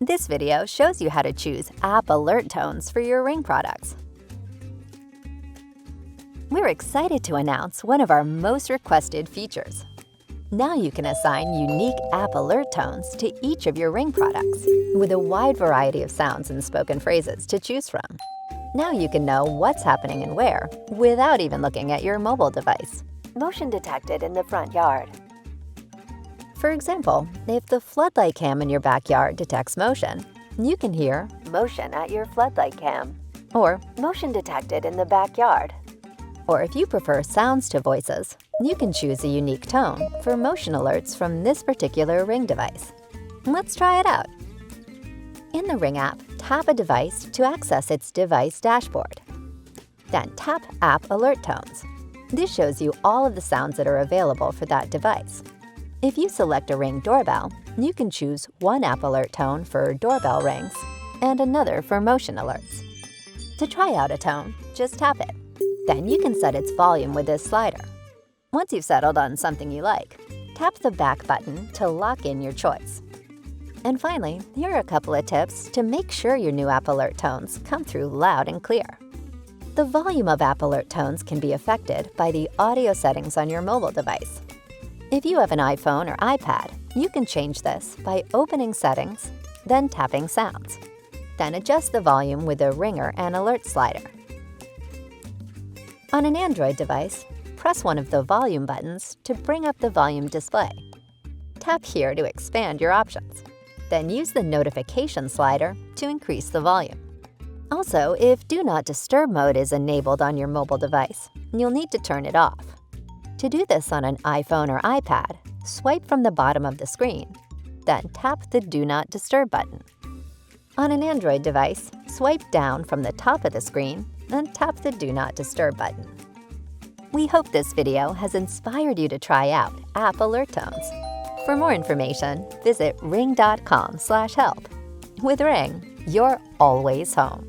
This video shows you how to choose app alert tones for your Ring products. We're excited to announce one of our most requested features. Now you can assign unique app alert tones to each of your Ring products, with a wide variety of sounds and spoken phrases to choose from. Now you can know what's happening and where, without even looking at your mobile device. Motion detected in the front yard. For example, if the floodlight cam in your backyard detects motion, you can hear "motion at your floodlight cam" or "motion detected in the backyard." Or if you prefer sounds to voices, you can choose a unique tone for motion alerts from this particular Ring device. Let's try it out. In the Ring app, tap a device to access its device dashboard. Then tap App Alert Tones. This shows you all of the sounds that are available for that device. If you select a Ring doorbell, you can choose one app alert tone for doorbell rings and another for motion alerts. To try out a tone, just tap it. Then you can set its volume with this slider. Once you've settled on something you like, tap the back button to lock in your choice. And finally, here are a couple of tips to make sure your new app alert tones come through loud and clear. The volume of app alert tones can be affected by the audio settings on your mobile device. If you have an iPhone or iPad, you can change this by opening Settings, then tapping Sounds. Then adjust the volume with the Ringer and Alert slider. On an Android device, press one of the volume buttons to bring up the volume display. Tap here to expand your options. Then use the notification slider to increase the volume. Also, if Do Not Disturb mode is enabled on your mobile device, you'll need to turn it off. To do this on an iPhone or iPad, swipe from the bottom of the screen, then tap the Do Not Disturb button. On an Android device, swipe down from the top of the screen and tap the Do Not Disturb button. We hope this video has inspired you to try out app alert tones. For more information, visit ring.com/help. With Ring, you're always home.